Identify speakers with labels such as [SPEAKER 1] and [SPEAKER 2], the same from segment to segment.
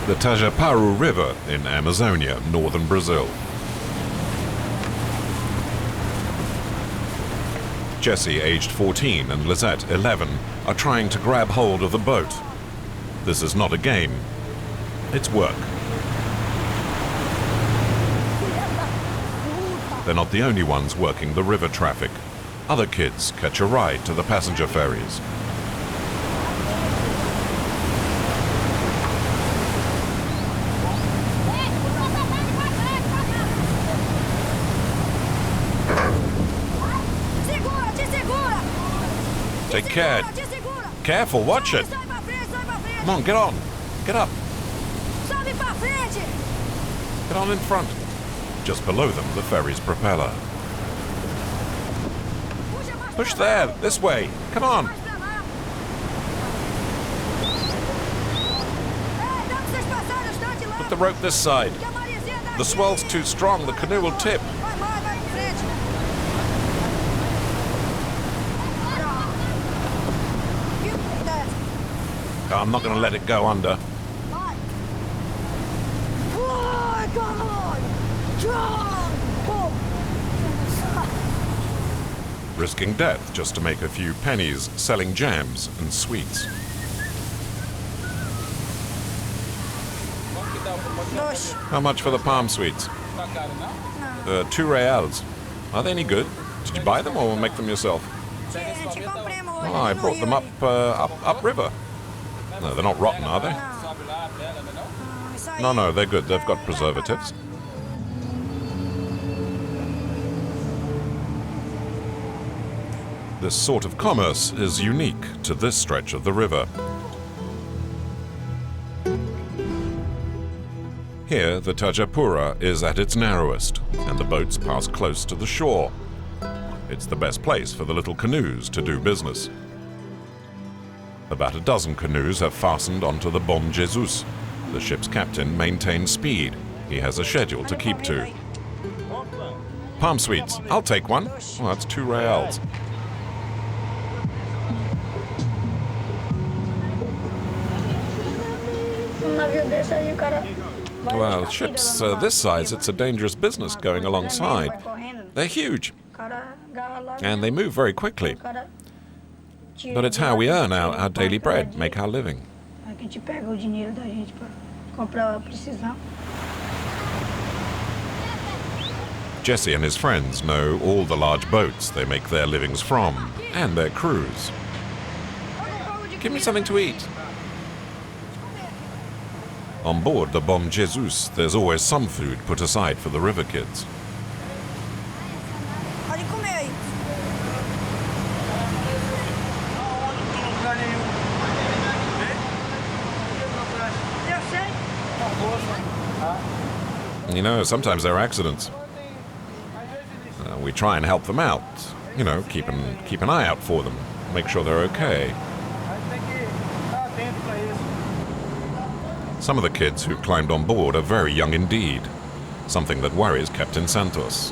[SPEAKER 1] the Tajaparu River in Amazonia, northern Brazil. Jesse, aged 14, and Lizette, 11, are trying to grab hold of the boat. This is not a game. It's work. They're not the only ones working the river traffic. Other kids catch a ride to the passenger ferries. Take care. Careful, watch it. Come on, get on. Get up. Get on in front. Just below them, the ferry's propeller. Push there, this way. Come on. Put the rope this side. The swell's too strong, the canoe will tip. Oh, I'm not going to let it go under. Risking death just to make a few pennies selling jams and sweets. How much for the palm sweets? 2 reals. Are they any good? Did you buy them or make them yourself? Oh, I brought them up river. No, they're not rotten, are they? No, they're good. They've got preservatives. This sort of commerce is unique to this stretch of the river. Here, the Tajapura is at its narrowest, and the boats pass close to the shore. It's the best place for the little canoes to do business. About a dozen canoes have fastened onto the Bom Jesus. The ship's captain maintains speed. He has a schedule to keep to. Palm sweets. I'll take one. Oh, that's 2 reals. Well, ships this size, it's a dangerous business going alongside. They're huge. And they move very quickly. But it's how we earn our daily bread, make our living. Jesse and his friends know all the large boats they make their livings from, and their crews. Give me something to eat. On board the Bom Jesus, there's always some food put aside for the river kids. You know, sometimes there are accidents. We try and help them out. You know, keep an eye out for them, make sure they're okay. Some of the kids who climbed on board are very young indeed, something that worries Captain Santos.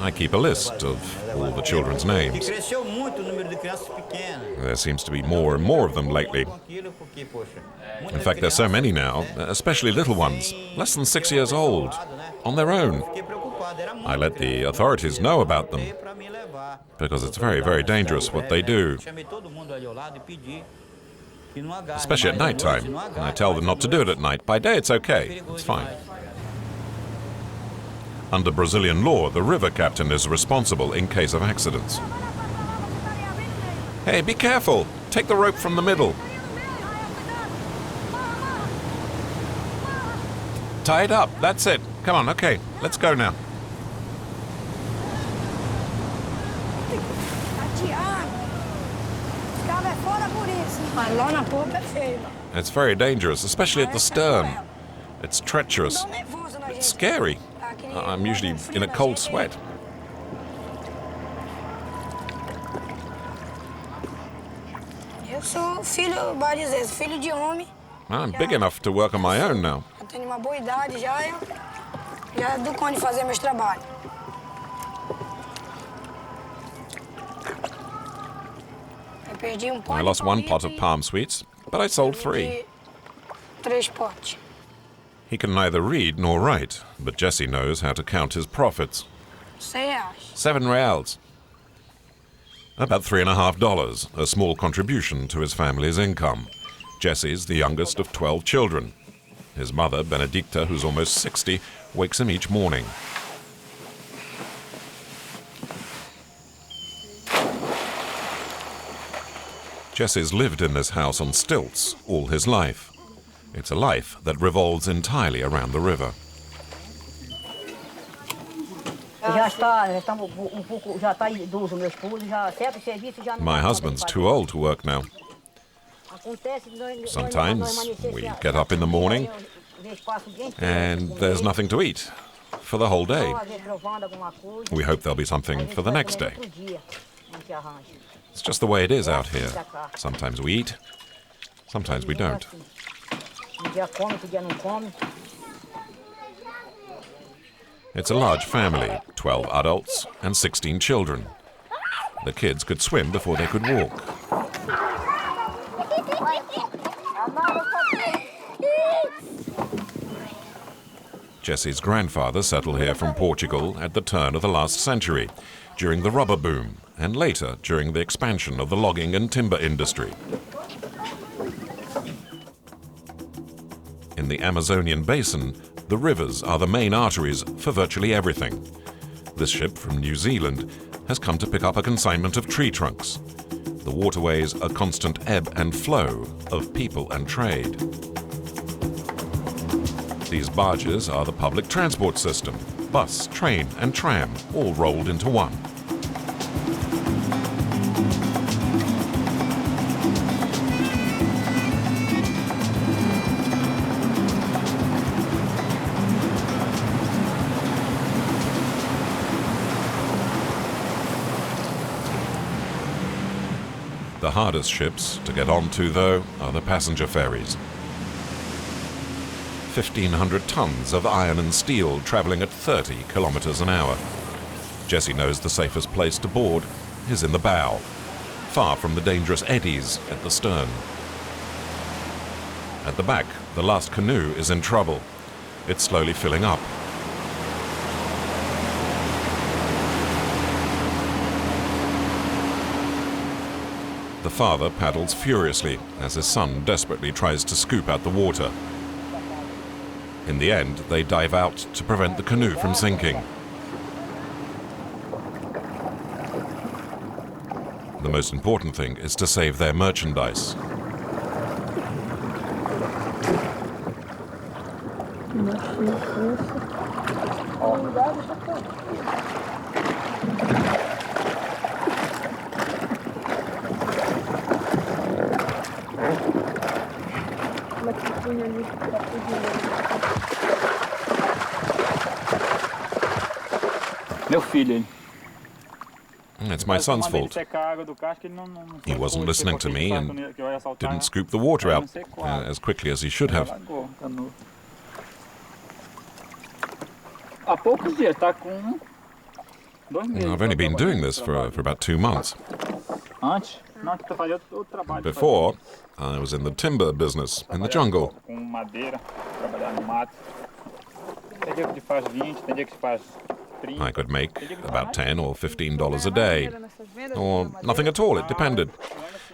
[SPEAKER 1] I keep a list of all the children's names. There seems to be more and more of them lately. In fact, there's so many now, especially little ones, less than 6 years old, on their own. I let the authorities know about them, because it's very, very dangerous what they do. Especially at night time. I tell them not to do it at night. By day, it's okay. It's fine. Under Brazilian law, the river captain is responsible in case of accidents. Hey, be careful! Take the rope from the middle. Tie it up. That's it. Come on, okay. Let's go now. It's very dangerous, especially at the stern. It's treacherous. It's scary. I'm usually in a cold sweat. I'm big enough to work on my own now. I lost one pot of palm sweets. but I sold 3.
[SPEAKER 2] Três potes.
[SPEAKER 1] He can neither read nor write, but Jesse knows how to count his profits. 7 reals. About $3.50, a small contribution to his family's income. Jesse's the youngest of 12 children. His mother, Benedicta, who's almost 60, wakes him each morning. Jesse's lived in this house on stilts all his life. It's a life that revolves entirely around the river. My husband's too old to work now. Sometimes we get up in the morning and there's nothing to eat for the whole day. We hope there'll be something for the next day. It's just the way it is out here. Sometimes we eat, sometimes we don't. It's a large family, 12 adults and 16 children. The kids could swim before they could walk. Jesse's grandfather settled here from Portugal at the turn of the last century, during the rubber boom, and later during the expansion of the logging and timber industry. In the Amazonian basin, the rivers are the main arteries for virtually everything. This ship from New Zealand has come to pick up a consignment of tree trunks. The waterways a constant ebb and flow of people and trade. These barges are the public transport system. Bus, train and tram all rolled into one. The hardest ships to get onto, though, are the passenger ferries. 1,500 tons of iron and steel traveling at 30 kilometers an hour. Jesse knows the safest place to board is in the bow, far from the dangerous eddies at the stern. At the back, the last canoe is in trouble. It's slowly filling up. The father paddles furiously as his son desperately tries to scoop out the water. In the end, they dive out to prevent the canoe from sinking. The most important thing is to save their merchandise.
[SPEAKER 3] Meu filho.
[SPEAKER 1] It's my son's fault. He wasn't listening to me and didn't scoop the water out as quickly as he should have. I've only been doing this for about 2 months. Before, I was in the timber business in the jungle. I could make about $10 or $15 a day, or nothing at all, it depended.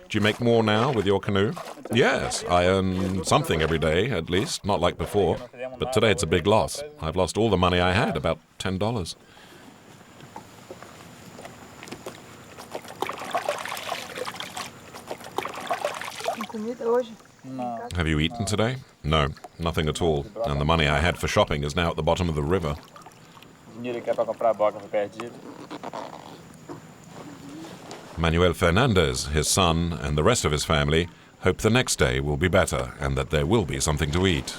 [SPEAKER 1] Do you make more now with your canoe? Yes, I earn something every day, at least, not like before. But today it's a big loss. I've lost all the money I had, about $10. Have you eaten today? No, nothing at all. And the money I had for shopping is now at the bottom of the river. Manuel Fernandez, his son, and the rest of his family hope the next day will be better and that there will be something to eat.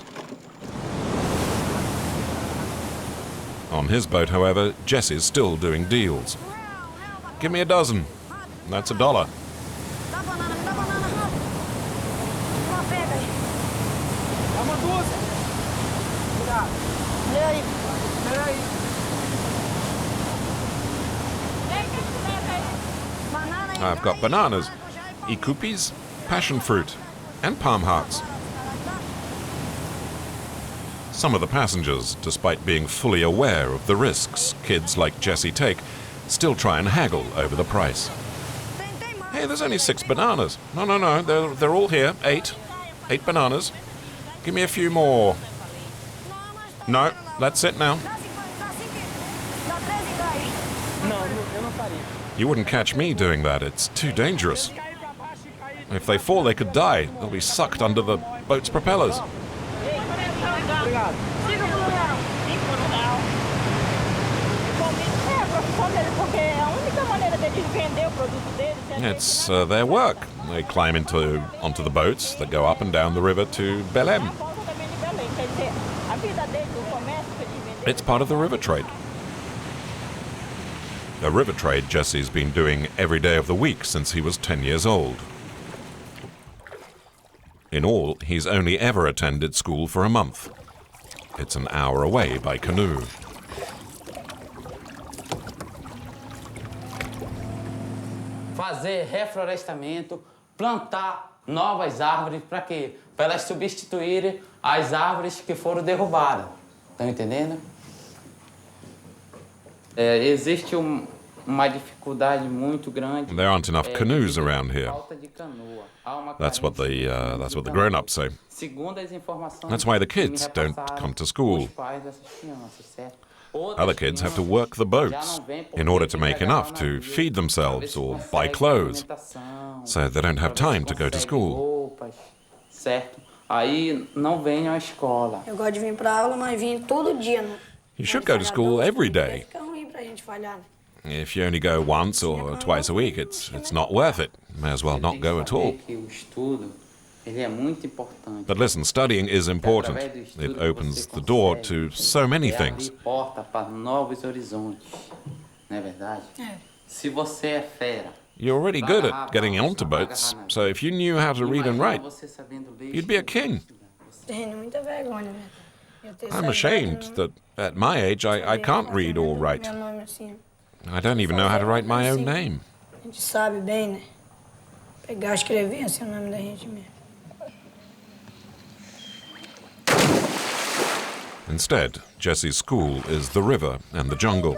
[SPEAKER 1] On his boat, however, Jesse's still doing deals. Give me a dozen. That's $1. I've got bananas, ikupis, passion fruit, and palm hearts. Some of the passengers, despite being fully aware of the risks kids like Jesse take, still try and haggle over the price. Hey, there's only 6 bananas. No, they're all here. 8 bananas. Give me a few more. No, that's it now. You wouldn't catch me doing that. It's too dangerous. If they fall, they could die. They'll be sucked under the boat's propellers. It's their work. They climb onto the boats that go up and down the river to Belém. It's part of the river trade. A river trade Jesse's been doing every day of the week since he was 10 years old. In all, he's only ever attended school for a month. It's an hour away by canoe.
[SPEAKER 4] Fazer reflorestamento, plantar novas árvores, para quê? Para elas substituírem as árvores que foram derrubadas. Estão entendendo? Existe uma dificuldade muito grande.
[SPEAKER 1] There aren't enough canoes around here. That's what the grown-ups say. That's why the kids don't come to school. Other kids have to work the boats in order to make enough to feed themselves or buy clothes, so they don't have time to go to school.
[SPEAKER 2] Eu gosto de vir para aula, mas vim todo dia.
[SPEAKER 1] You should go to school every day. If you only go once or twice a week, it's not worth it. May as well not go at all. But listen, studying is important. It opens the door to so many things. You're already good at getting onto boats, so if you knew how to read and write, you'd be a king. I'm ashamed that at my age I can't read or write. I don't even know how to write my own name. Instead, Jesse's school is the river and the jungle.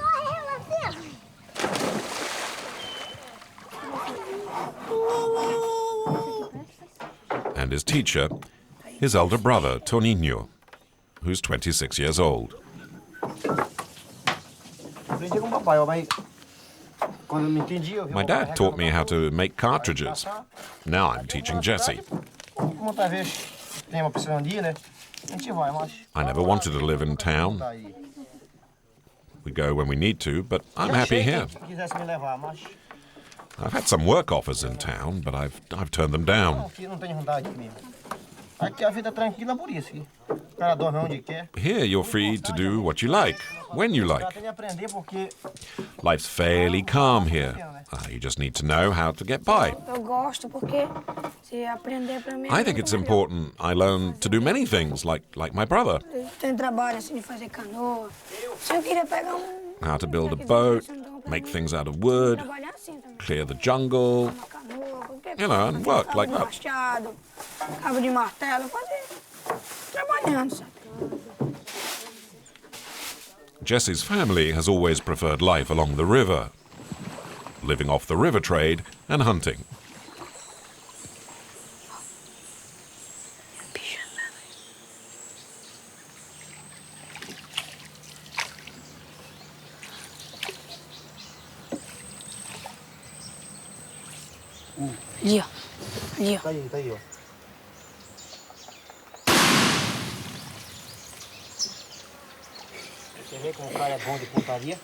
[SPEAKER 1] And his teacher, his elder brother, Toninho, who's 26 years old. My dad taught me how to make cartridges. Now I'm teaching Jesse. I never wanted to live in town. We go when we need to, but I'm happy here. I've had some work offers in town, but I've turned them down. Here you're free to do what you like, when you like. Life's fairly calm here. You just need to know how to get by. I think it's important I learn to do many things, like my brother. How to build a boat, make things out of wood, clear the jungle, and work like that. Jesse's family has always preferred life along the river, living off the river trade and hunting.
[SPEAKER 2] Ali, ó.
[SPEAKER 5] Tá aí, ó. Você vê como o cara é bom de pontaria?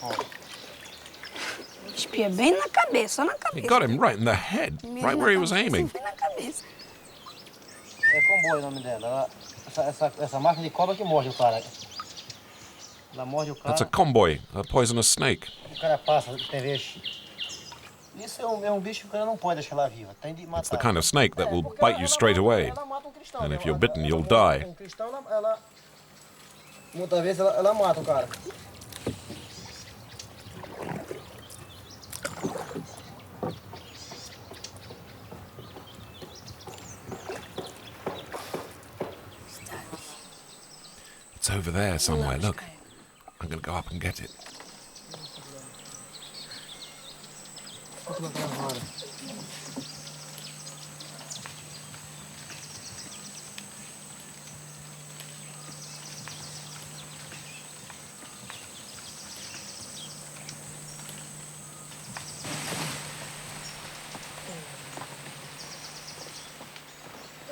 [SPEAKER 5] Ó.
[SPEAKER 2] Espia bem na cabeça, só na cabeça.
[SPEAKER 1] He got him right in the head, right where he was aiming.
[SPEAKER 2] Bem na cabeça.
[SPEAKER 5] É comboio o nome dela. Essa marca de cobra que morde o cara. Ela morde o cara.
[SPEAKER 1] That's a comboy, a poisonous snake.
[SPEAKER 5] O cara passa, tem vez. Isso é bicho que o cara não pode deixar ela viva. Tem de matar.
[SPEAKER 1] It's the kind of snake that will bite you straight away.
[SPEAKER 5] Ela mata cristão.
[SPEAKER 1] And if you're bitten, you'll die.
[SPEAKER 5] Cristão, muitas vezes ela mata o cara.
[SPEAKER 1] over there somewhere, look. I'm going to go up and get it.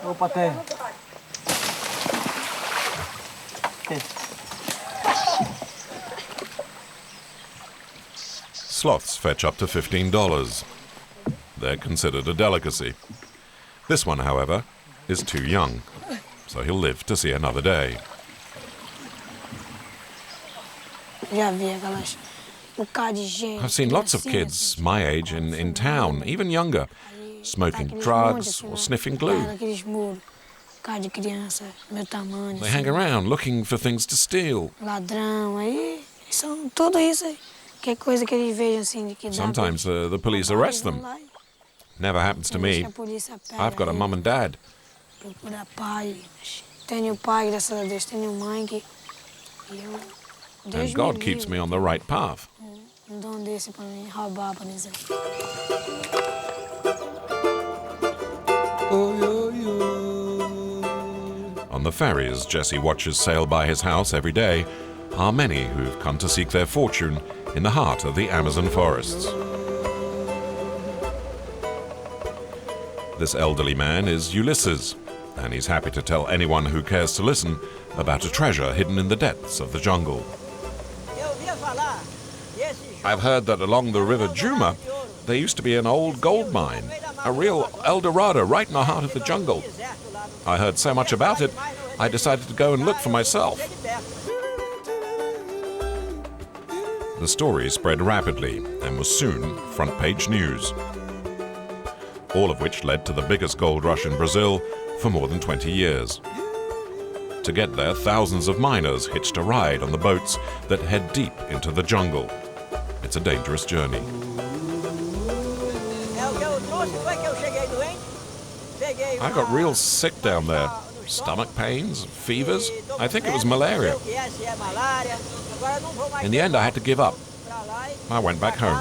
[SPEAKER 5] Opa, tem.
[SPEAKER 1] Sloths fetch up to $15. They're considered a delicacy. This one, however, is too young, so he'll live to see another day. I've seen lots of kids my age in town, even younger, smoking drugs or sniffing glue. They hang around looking for things to steal. Sometimes the police arrest them. Never happens to me. I've got a mum and dad. And God keeps me on the right path. On the ferries Jesse watches sail by his house every day are many who've come to seek their fortune in the heart of the Amazon forests. This elderly man is Ulysses, and he's happy to tell anyone who cares to listen about a treasure hidden in the depths of the jungle. I've heard that along the river Juma, there used to be an old gold mine, a real Eldorado right in the heart of the jungle. I heard so much about it, I decided to go and look for myself. The story spread rapidly and was soon front-page news. All of which led to the biggest gold rush in Brazil for more than 20 years. To get there, thousands of miners hitched a ride on the boats that head deep into the jungle. It's a dangerous journey. I got real sick down there. Stomach pains, fevers. I think it was malaria. In the end, I had to give up. I went back home.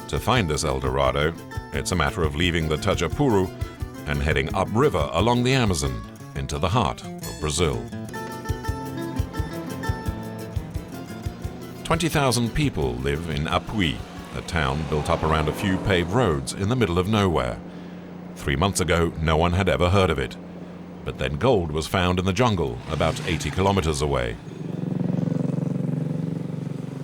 [SPEAKER 1] To find this Eldorado, it's a matter of leaving the Tajapuru and heading upriver along the Amazon into the heart of Brazil. 20,000 people live in Apuí, a town built up around a few paved roads in the middle of nowhere. 3 months ago, no one had ever heard of it. But then gold was found in the jungle about 80 kilometers away.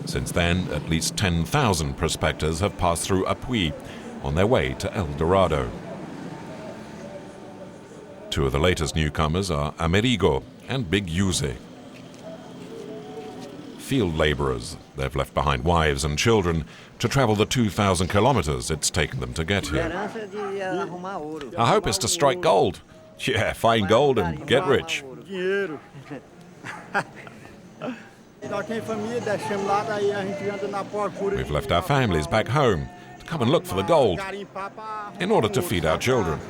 [SPEAKER 1] Since then, at least 10,000 prospectors have passed through Apuí on their way to Eldorado. Two of the latest newcomers are Amerigo and Big Yuze. Field laborers, they've left behind wives and children to travel the 2,000 kilometers it's taken them to get here. Our hope is to strike gold. Yeah, find gold and get rich. We've left our families back home to come and look for the gold in order to feed our children.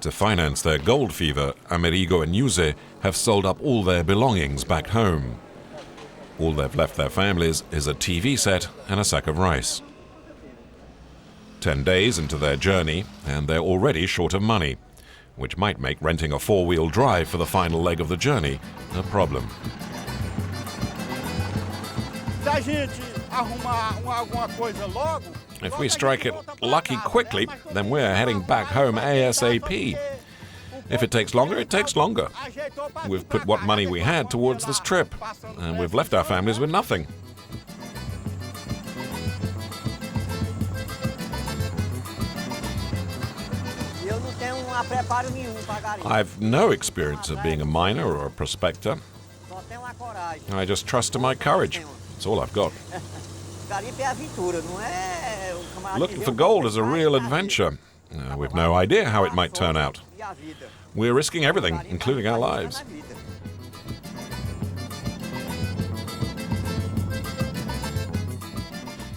[SPEAKER 1] To finance their gold fever, Amerigo and Yuze have sold up all their belongings back home. All they've left their families is a TV set and a sack of rice. 10 days into their journey, and they're already short of money, which might make renting a four-wheel drive for the final leg of the journey a problem. If we strike it lucky quickly, then we're heading back home ASAP. If it takes longer, it takes longer. We've put what money we had towards this trip, and we've left our families with nothing. I've no experience of being a miner or a prospector. I just trust in my courage. That's all I've got. Looking for gold is a real adventure. We've no idea how it might turn out. We're risking everything, including our lives.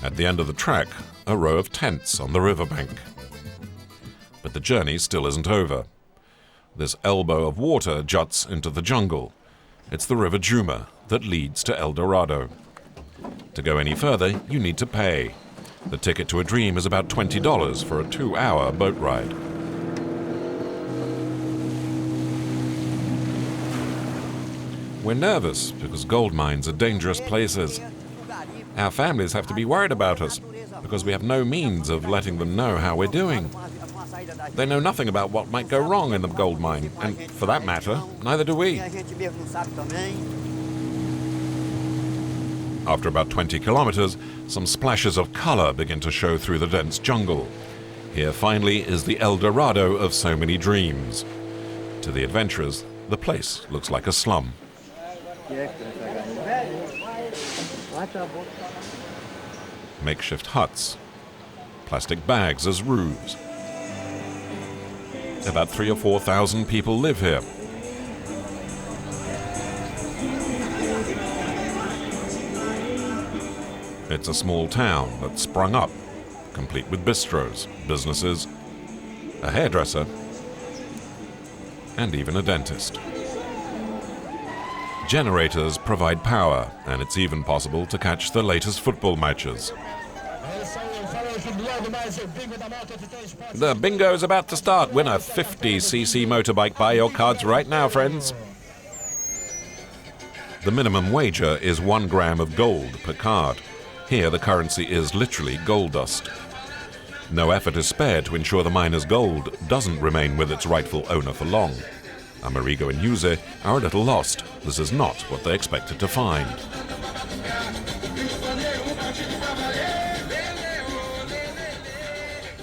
[SPEAKER 1] At the end of the track, a row of tents on the riverbank. But the journey still isn't over. This elbow of water juts into the jungle. It's the river Juma that leads to Eldorado. To go any further, you need to pay. The ticket to a dream is about $20 for a 2-hour boat ride. We're nervous because gold mines are dangerous places. Our families have to be worried about us because we have no means of letting them know how we're doing. They know nothing about what might go wrong in the gold mine, and for that matter, neither do we. After about 20 kilometers, some splashes of color begin to show through the dense jungle. Here finally is the Eldorado of so many dreams. To the adventurers, the place looks like a slum. Makeshift huts, plastic bags as roofs. About 3,000 or 4,000 people live here. It's a small town that sprung up, complete with bistros, businesses, a hairdresser, and even a dentist. Generators provide power, and it's even possible to catch the latest football matches. The bingo is about to start. Win a 50cc motorbike. Buy your cards right now, friends. The minimum wager is 1 gram of gold per card. Here, the currency is literally gold dust. No effort is spared to ensure the miner's gold doesn't remain with its rightful owner for long. Amerigo and Yuze are a little lost. This is not what they expected to find.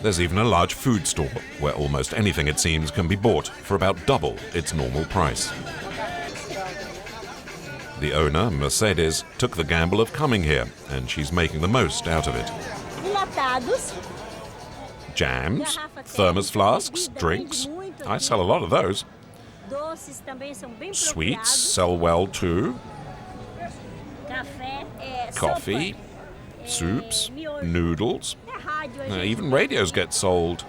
[SPEAKER 1] There's even a large food store, where almost anything, it seems, can be bought for about double its normal price. The owner, Mercedes, took the gamble of coming here, and she's making the most out of it. Jams, thermos flasks, drinks. I sell a lot of those. Sweets sell well too. Coffee, soups, noodles. Even radios get sold.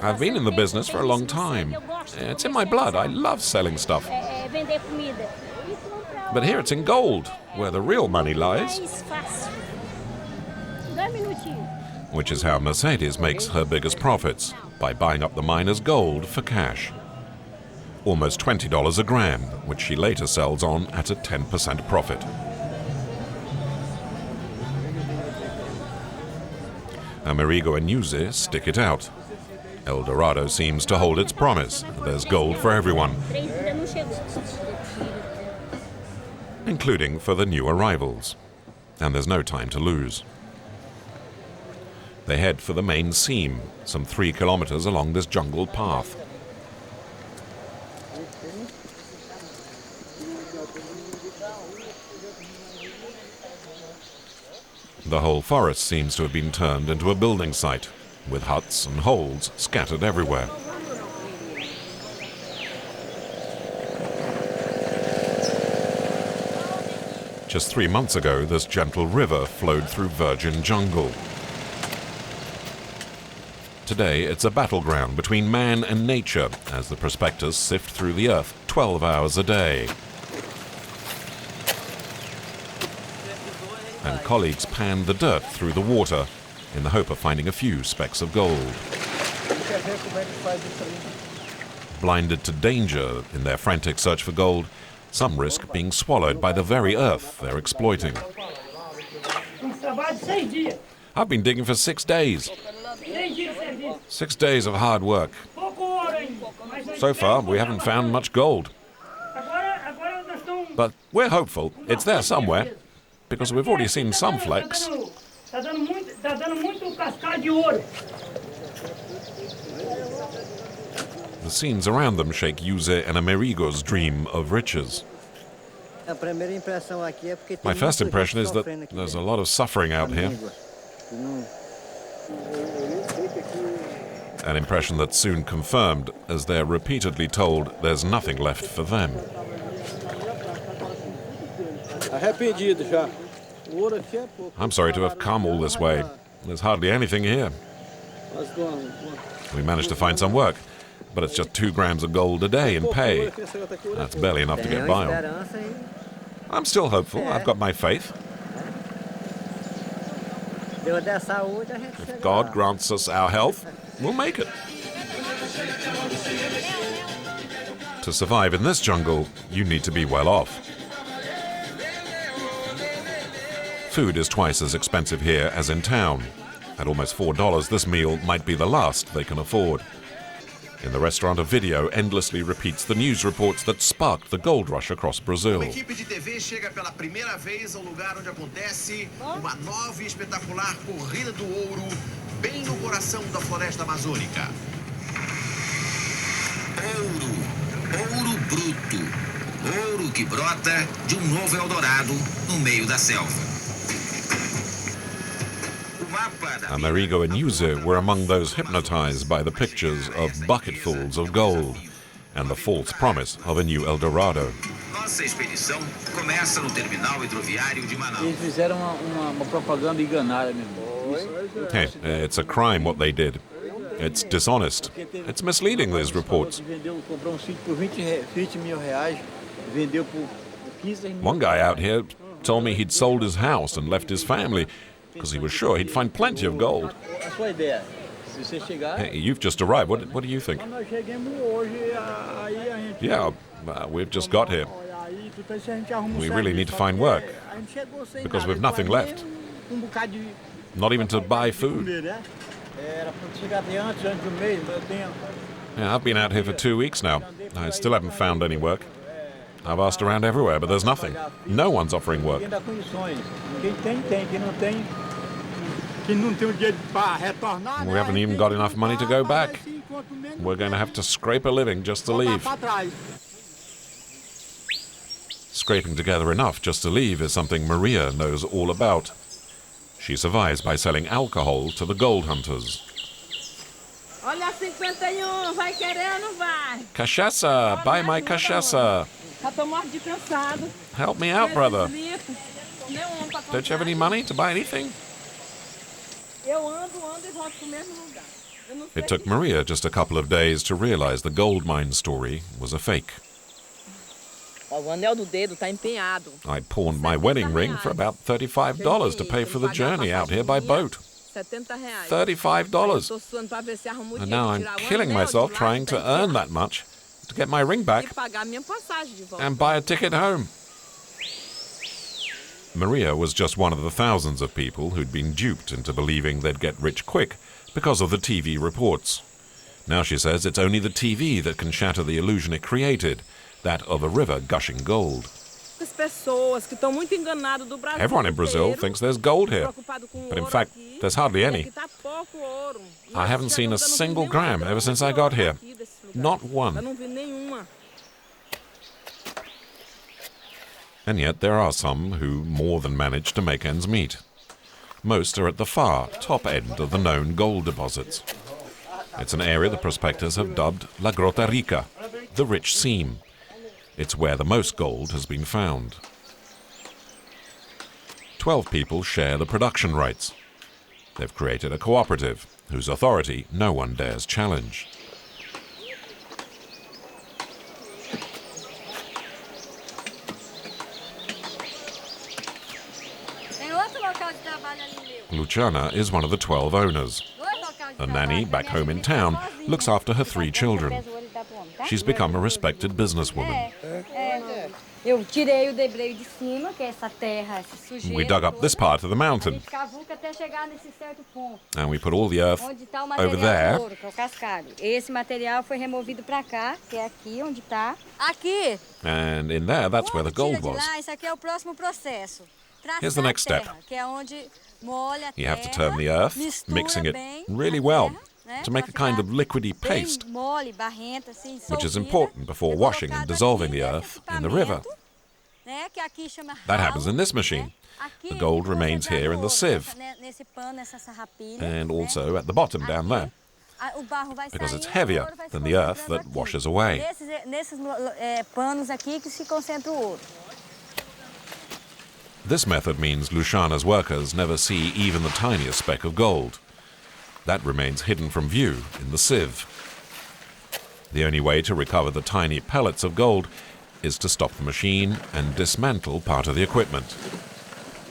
[SPEAKER 1] I've been in the business for a long time. It's in my blood. I love selling stuff. But here it's in gold, where the real money lies. Which is how Mercedes makes her biggest profits, by buying up the miner's gold for cash. Almost $20 a gram, which she later sells on at a 10% profit. Amerigo and Yuze stick it out. Eldorado seems to hold its promise. There's gold for everyone, including for the new arrivals. And there's no time to lose. They head for the main seam, some 3 kilometers along this jungle path. The whole forest seems to have been turned into a building site, with huts and holes scattered everywhere. Just 3 months ago, this gentle river flowed through virgin jungle. Today, it's a battleground between man and nature as the prospectors sift through the earth 12 hours a day. And colleagues pan the dirt through the water in the hope of finding a few specks of gold. Blinded to danger in their frantic search for gold, some risk being swallowed by the very earth they're exploiting. I've been digging for 6 days. 6 days of hard work. So far, we haven't found much gold. But we're hopeful. It's there somewhere, because we've already seen some flecks. The scenes around them shake Yuze and Amerigo's dream of riches. My first impression is that there's a lot of suffering out here. An impression that's soon confirmed as they're repeatedly told there's nothing left for them. I'm sorry to have come all this way. There's hardly anything here. We managed to find some work, but it's just 2 grams of gold a day in pay. That's barely enough to get by on. I'm still hopeful. I've got my faith. If God grants us our health, we'll make it. To survive in this jungle, you need to be well off. Food is twice as expensive here as in town. At almost $4, this meal might be the last they can afford. In the restaurant, a video endlessly repeats the news reports that sparked the gold rush across Brazil.
[SPEAKER 6] Uma equipe de TV chega pela primeira vez ao lugar onde acontece uma nova e espetacular corrida do ouro, bem no coração da floresta amazônica. Ouro bruto. Ouro que brota de novo Eldorado no meio da selva.
[SPEAKER 1] Amerigo and Yuzu were among those hypnotized by the pictures of bucketfuls of gold and the false promise of a new Eldorado.
[SPEAKER 6] Nossa expedição começa no terminal hidroviário de Manaus.
[SPEAKER 3] Eles fizeram uma propaganda enganada mesmo.
[SPEAKER 1] Hey, it's a crime what they did. It's dishonest. It's misleading, these reports.
[SPEAKER 3] Comprou sítio por 20 mil reais, vendeu por 15 mil.
[SPEAKER 1] One guy out here told me he'd sold his house and left his family because he was sure he'd find plenty of gold.
[SPEAKER 3] A sua ideia, se você chegar...
[SPEAKER 1] Hey, you've just arrived. What do you think?
[SPEAKER 3] Nós chegamos hoje, aí a gente...
[SPEAKER 1] Yeah, we've just got here. We really need to find work because we've nothing left. Not even to buy food. Yeah, I've been out here for 2 weeks now. I still haven't found any work. I've asked around everywhere, but there's nothing. No one's offering work. We haven't even got enough money to go back. We're going to have to scrape a living just to leave. Scraping together enough just to leave is something Maria knows all about. She survives by selling alcohol to the gold hunters.
[SPEAKER 7] Olha 51, vai querer ou não vai?
[SPEAKER 1] Cachaça! Buy my cachaça!
[SPEAKER 7] Já tô morto de cansado.
[SPEAKER 1] Help me out, brother. Don't you have any money to buy anything?
[SPEAKER 7] Eu ando e volto pro mesmo lugar.
[SPEAKER 1] It took Maria just a couple of days to realize the gold mine story was a fake.
[SPEAKER 7] O anel do dedo tá empenhado.
[SPEAKER 1] I pawned my wedding ring for about $35 to pay for the journey out here by boat. $35. And now I'm killing myself trying to earn that much to get my ring back and buy a ticket home. Maria was just one of the thousands of people who'd been duped into believing they'd get rich quick because of the TV reports. Now she says it's only the TV that can shatter the illusion it created, that of a river gushing gold. Everyone in Brazil thinks there's gold here, but in fact, there's hardly any. I haven't seen a single gram ever since I got here. Not one. And yet there are some who more than manage to make ends meet. Most are at the far top end of the known gold deposits. It's an area the prospectors have dubbed La Grota Rica, the rich seam. It's where the most gold has been found. 12 people share the production rights. They've created a cooperative whose authority no one dares challenge. Luciana is one of the 12 owners. A nanny back home in town looks after her 3 children. She's become a respected businesswoman. We dug up this part of the mountain, and we put all the earth over there. And in there, that's where the gold was. Here's the next step. You have to turn the earth, mixing it really well to make a kind of liquidy paste, which is important before washing and dissolving the earth in the river. That happens in this machine. The gold remains here in the sieve, and also at the bottom down there, because it's heavier than the earth that washes away. This method means Luciana's workers never see even the tiniest speck of gold. That remains hidden from view in the sieve. The only way to recover the tiny pellets of gold is to stop the machine and dismantle part of the equipment.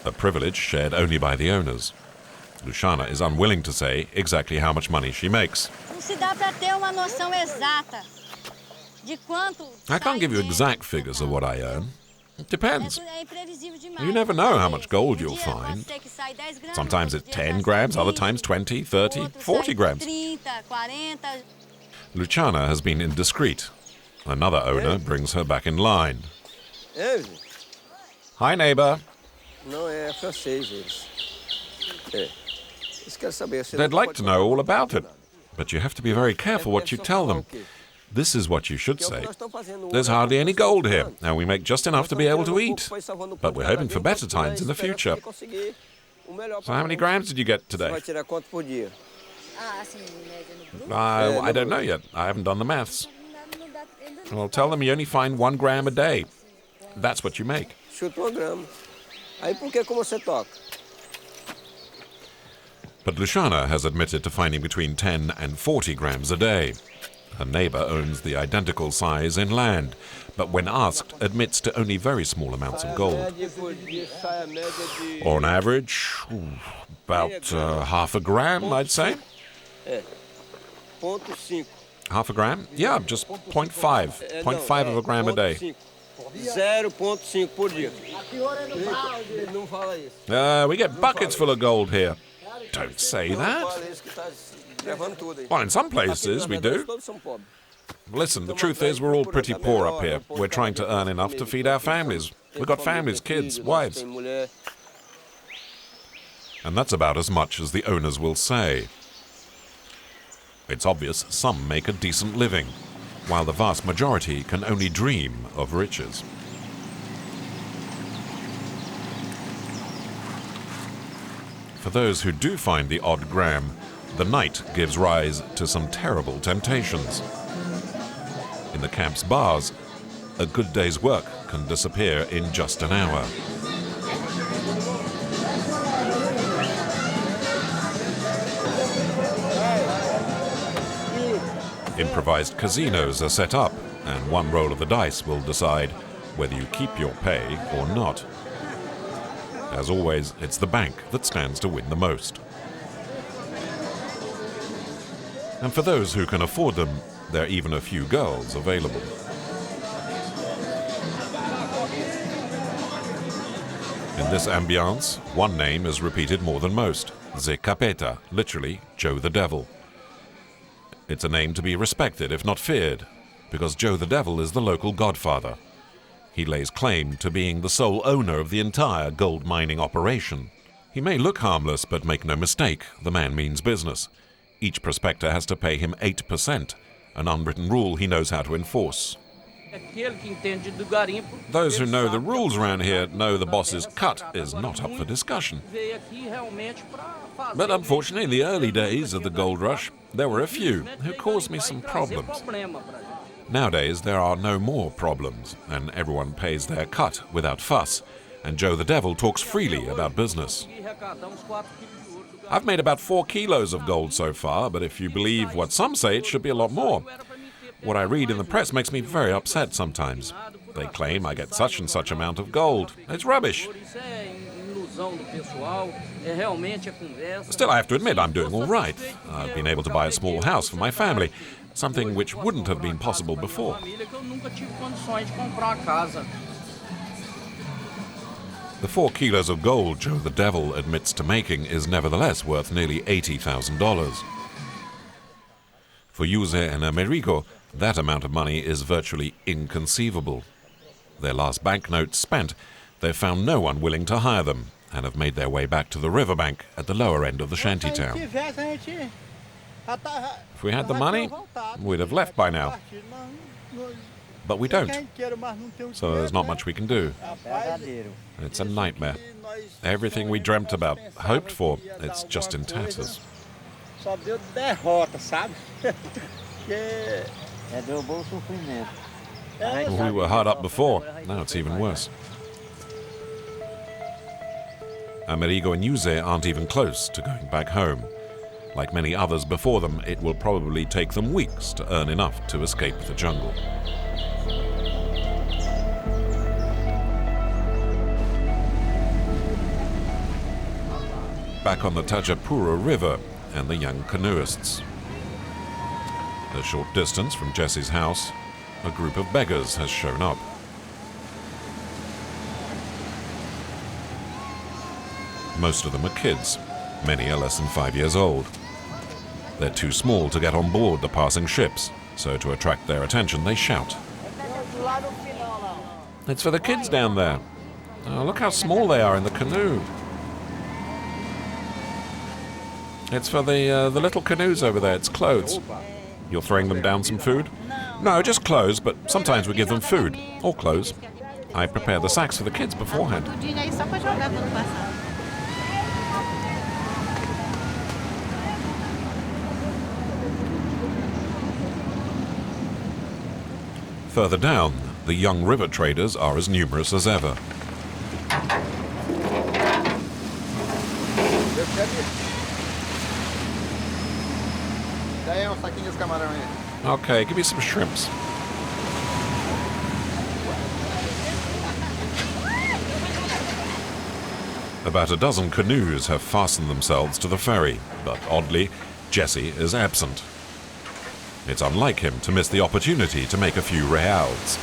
[SPEAKER 1] A privilege shared only by the owners. Luciana is unwilling to say exactly how much money she makes. I can't give you exact figures of what I earn. It depends. You never know how much gold you'll find. Sometimes it's 10 grams, other times 20, 30, 40 grams. Luciana has been indiscreet. Another owner brings her back in line. Hi, neighbor. They'd like to know all about it, but you have to be very careful what you tell them. This is what you should say. There's hardly any gold here, and we make just enough to be able to eat. But we're hoping for better times in the future. So how many grams did you get today? I don't know yet. I haven't done the maths. Well, tell them you only find 1 gram a day. That's what you make. But Luciana has admitted to finding between 10 and 40 grams a day. Her neighbor owns the identical size in land, but when asked, admits to only very small amounts of gold. On average, about half a gram, I'd say. Half a gram? Yeah, just 0.5. 0.5 of a gram a day.
[SPEAKER 3] 0.5 por dia.
[SPEAKER 1] We get buckets full of gold here. Don't say that. Well, in some places we do. Listen, the truth is we're all pretty poor up here. We're trying to earn enough to feed our families. We've got families, kids, wives. And that's about as much as the owners will say. It's obvious some make a decent living, while the vast majority can only dream of riches. For those who do find the odd gram, the night gives rise to some terrible temptations. In the camp's bars, a good day's work can disappear in just an hour. Improvised casinos are set up, and one roll of the dice will decide whether you keep your pay or not. As always, it's the bank that stands to win the most. And for those who can afford them, there are even a few girls available. In this ambiance, one name is repeated more than most: Ze Capeta, literally Joe the Devil. It's a name to be respected, if not feared, because Joe the Devil is the local godfather. He lays claim to being the sole owner of the entire gold mining operation. He may look harmless, but make no mistake, the man means business. Each prospector has to pay him 8%, an unwritten rule he knows how to enforce. Those who know the rules around here know the boss's cut is not up for discussion. But unfortunately, in the early days of the gold rush, there were a few who caused me some problems. Nowadays, there are no more problems, and everyone pays their cut without fuss, and Joe the Devil talks freely about business. I've made about 4 kilos of gold so far, but if you believe what some say, it should be a lot more. What I read in the press makes me very upset sometimes. They claim I get such and such amount of gold. It's rubbish. Still, I have to admit I'm doing all right. I've been able to buy a small house for my family, something which wouldn't have been possible before. The 4 kilos of gold Joe the Devil admits to making is nevertheless worth nearly $80,000. For Jose and Amerigo, that amount of money is virtually inconceivable. Their last banknotes spent, they've found no one willing to hire them and have made their way back to the riverbank at the lower end of the shantytown. If we had the money, we'd have left by now. But we don't, so there's not much we can do. It's a nightmare. Everything we dreamt about, hoped for, it's just in tatters. We were hard up before, now it's even worse. Amerigo and Yuze aren't even close to going back home. Like many others before them, it will probably take them weeks to earn enough to escape the jungle. Back on the Tajapura River and the young canoeists. A short distance from Jesse's house, a group of beggars has shown up. Most of them are kids. Many are less than 5 years old. They're too small to get on board the passing ships, so to attract their attention, they shout. It's for the kids down there. Oh, look how small they are in the canoe. It's for the little canoes over there. It's clothes. You're throwing them down some food? No, just clothes, but sometimes we give them food or clothes. I prepare the sacks for the kids beforehand. Further down, the young river traders are as numerous as ever. Okay, give me some shrimps. About a dozen canoes have fastened themselves to the ferry, but oddly, Jesse is absent. It's unlike him to miss the opportunity to make a few reals.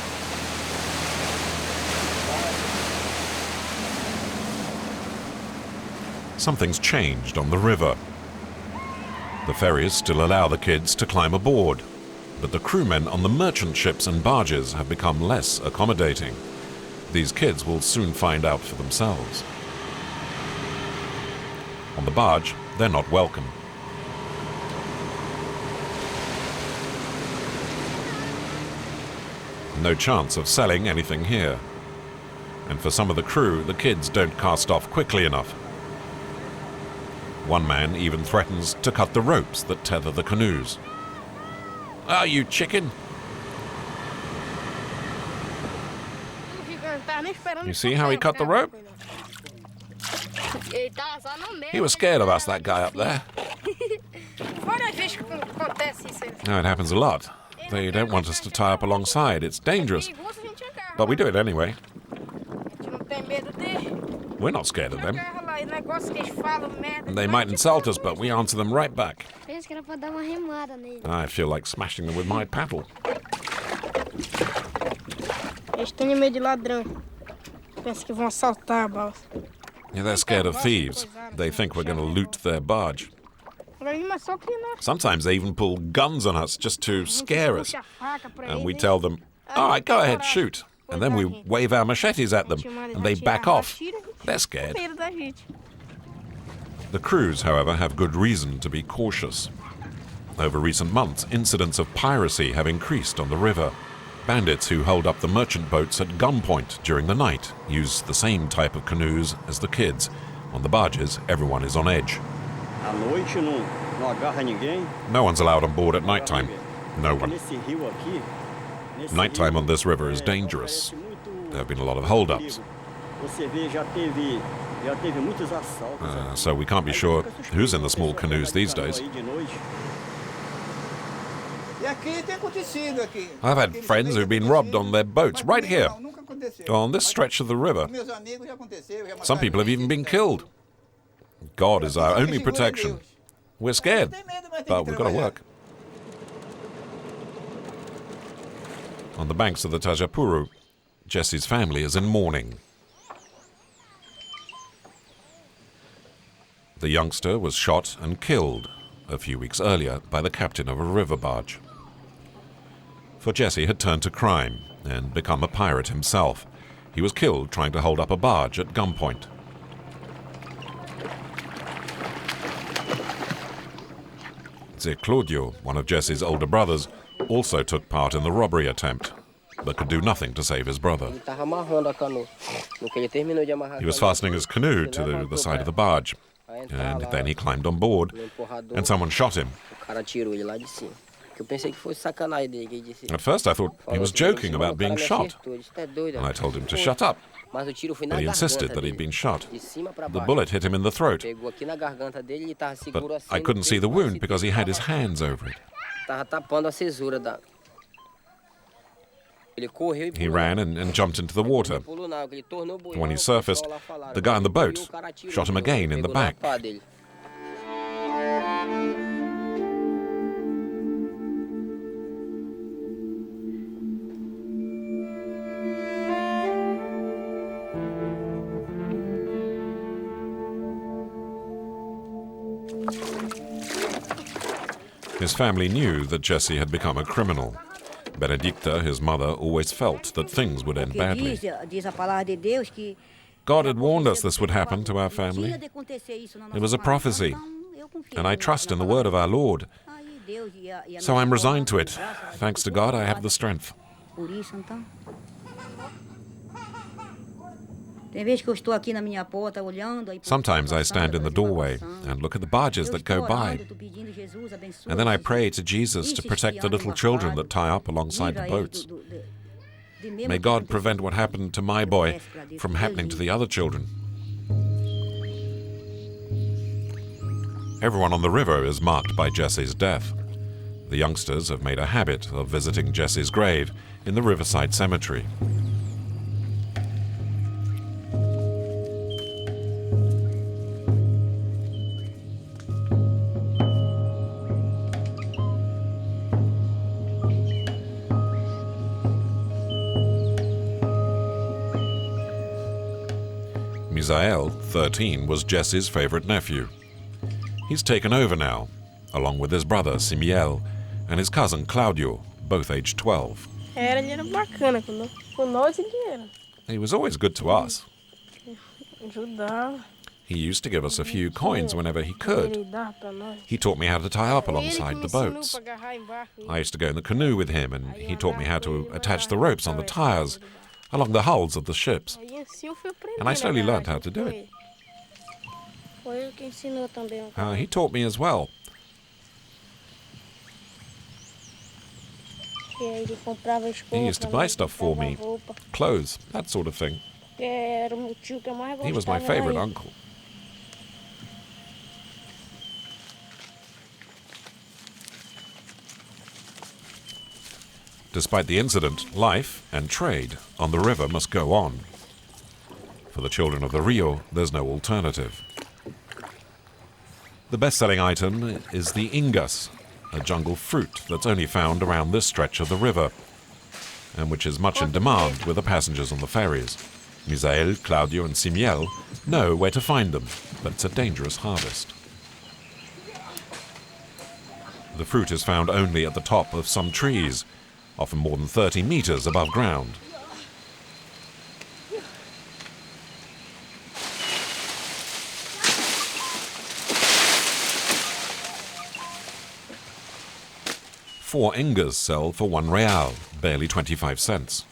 [SPEAKER 1] Something's changed on the river. The ferries still allow the kids to climb aboard, but the crewmen on the merchant ships and barges have become less accommodating. These kids will soon find out for themselves. On the barge, they're not welcome. No chance of selling anything here. And for some of the crew, the kids don't cast off quickly enough. One man even threatens to cut the ropes that tether the canoes. Ah, you chicken! You see how he cut the rope? He was scared of us, that guy up there. No, it happens a lot. They don't want us to tie up alongside. It's dangerous. But we do it anyway. We're not scared of them. They might insult us, but we answer them right back. I feel like smashing them with my paddle. Yeah, they're scared of thieves. They think we're going to loot their barge. Sometimes they even pull guns on us just to scare us. And we tell them, all right, go ahead, shoot. And then we wave our machetes at them, and they back off. They're scared. The crews, however, have good reason to be cautious. Over recent months, incidents of piracy have increased on the river. Bandits who hold up the merchant boats at gunpoint during the night use the same type of canoes as the kids. On the barges, everyone is on edge. No one's allowed on board at nighttime. No one. Nighttime on this river is dangerous. There have been a lot of hold-ups. So we can't be sure who's in the small canoes these days. I've had friends who've been robbed on their boats right here, on this stretch of the river. Some people have even been killed. God is our only protection. We're scared, but we've got to work. On the banks of the Tajapuru, Jesse's family is in mourning. The youngster was shot and killed a few weeks earlier by the captain of a river barge. For Jesse had turned to crime and become a pirate himself. He was killed trying to hold up a barge at gunpoint. Claudio, one of Jesse's older brothers, also took part in the robbery attempt, but could do nothing to save his brother. He was fastening his canoe to the side of the barge, and then he climbed on board, and someone shot him. At first I thought he was joking about being shot, and I told him to shut up. But he insisted that he'd been shot. The bullet hit him in the throat, but I couldn't see the wound because he had his hands over it. He ran and jumped into the water. When he surfaced, the guy on the boat shot him again in the back. His family knew that Jesse had become a criminal. Benedicta, his mother, always felt that things would end badly. God had warned us this would happen to our family. It was a prophecy, and I trust in the word of our Lord. So I'm resigned to it. Thanks to God, I have the strength. Sometimes I stand in the doorway and look at the barges that go by. And then I pray to Jesus to protect the little children that tie up alongside the boats. May God prevent what happened to my boy from happening to the other children. Everyone on the river is marked by Jesse's death. The youngsters have made a habit of visiting Jesse's grave in the riverside cemetery. Misael, 13, was Jesse's favorite nephew. He's taken over now, along with his brother Simiel and his cousin Claudio, both aged 12. He was always good to us. He used to give us a few coins whenever he could. He taught me how to tie up alongside the boats. I used to go in the canoe with him, and he taught me how to attach the ropes on the tires along the hulls of the ships. And I slowly learned how to do it. He taught me as well. He used to buy stuff for me, clothes, that sort of thing. He was my favorite uncle. Despite the incident, life and trade on the river must go on. For the children of the Rio, there's no alternative. The best-selling item is the ingas, a jungle fruit that's only found around this stretch of the river, and which is much in demand with the passengers on the ferries. Misael, Claudio and Simiel know where to find them, but it's a dangerous harvest. The fruit is found only at the top of some trees, often more than 30 meters above ground. Four ingas sell for 1 real, barely 25 cents.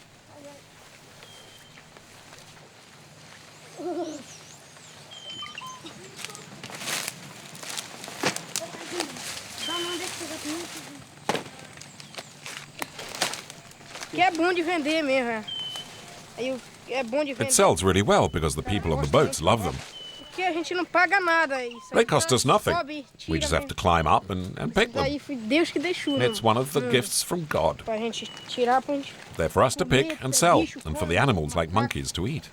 [SPEAKER 1] It sells really well because the people on the boats love them. They cost us nothing. We just have to climb up and pick them. It's one of the gifts from God. They're for us to pick and sell, and for the animals like monkeys to eat.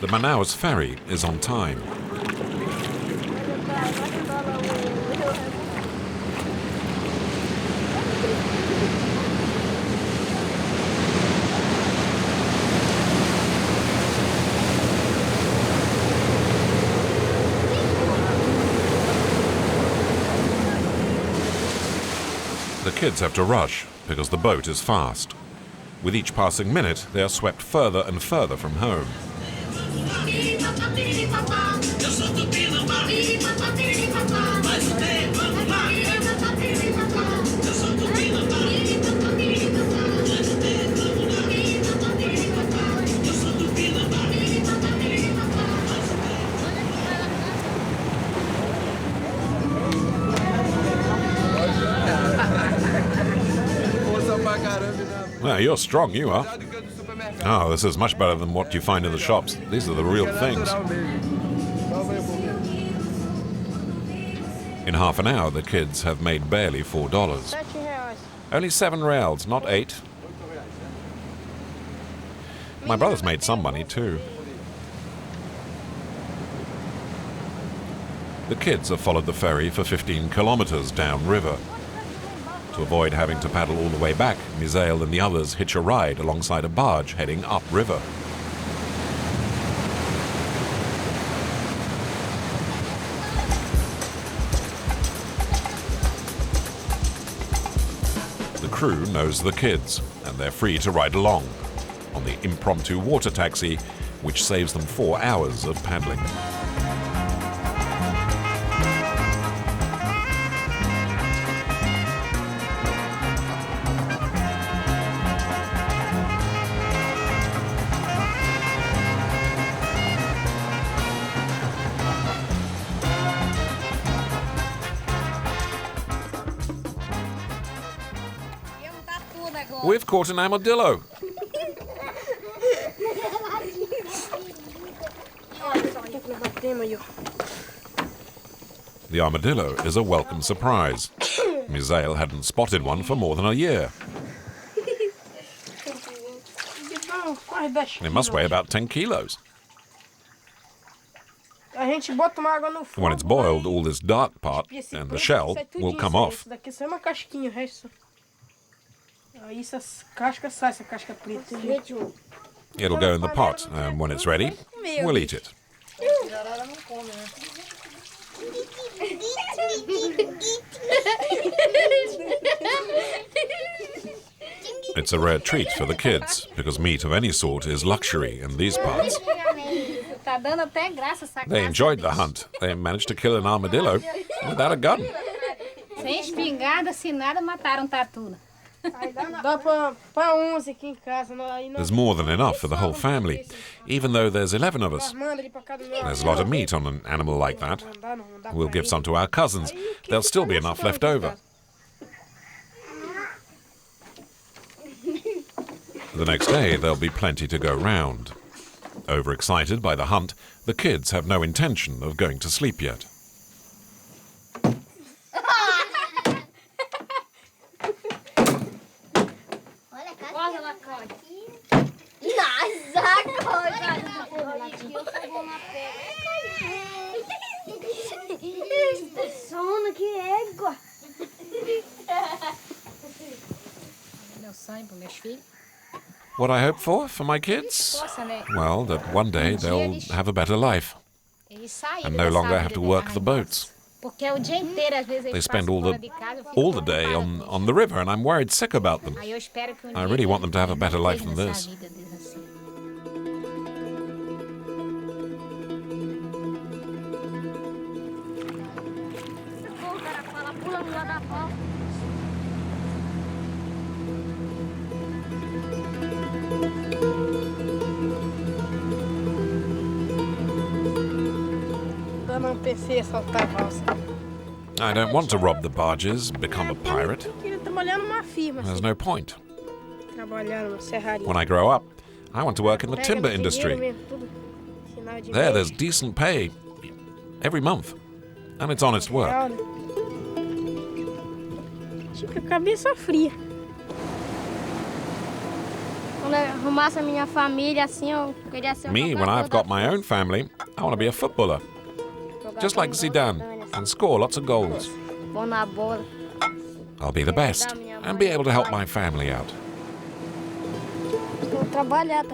[SPEAKER 1] The Manaus ferry is on time. The kids have to rush because the boat is fast. With each passing minute, they are swept further and further from home. you're strong, you are. Oh, this is much better than what you find in the shops. These are the real things. In half an hour, the kids have made barely $4. Only 7 reals, not 8. My brother's made some money too. The kids have followed the ferry for 15 kilometers downriver. To avoid having to paddle all the way back, Misael and the others hitch a ride alongside a barge heading upriver. The crew knows the kids, and they're free to ride along on the impromptu water taxi, which saves them 4 hours of paddling. We've caught an armadillo. The armadillo is a welcome surprise. Misael hadn't spotted one for more than a year. It must weigh about 10 kilos. When it's boiled, all this dark part and the shell will come off. It'll go in the pot, and when it's ready, we'll eat it. It's a rare treat for the kids, because meat of any sort is luxury in these parts. They enjoyed the hunt. They managed to kill an armadillo without a gun.
[SPEAKER 8] Sem espingarda, sem nada, mataram tatu.
[SPEAKER 1] There's more than enough for the whole family, even though there's 11 of us. There's a lot of meat on an animal like that. We'll give some to our cousins. There'll still be enough left over. The next day, there'll be plenty to go round. Overexcited by the hunt, the kids have no intention of going to sleep yet. What I hope for my kids? Well, that one day they'll have a better life and no longer have to work the boats. They spend all the day on the river, and I'm worried sick about them. I really want them to have a better life than this. I don't want to rob the barges, become a pirate. There's no point. When I grow up, I want to work in the timber industry. There's decent pay every month, and it's honest work. Me, when I've got my own family, I want to be a footballer. Just like Zidane, and score lots of goals. I'll be the best, and be able to help my family out.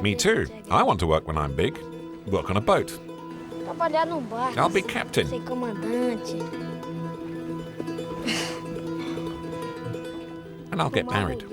[SPEAKER 1] Me too. I want to work when I'm big. Work on a boat. I'll be captain. And I'll get married.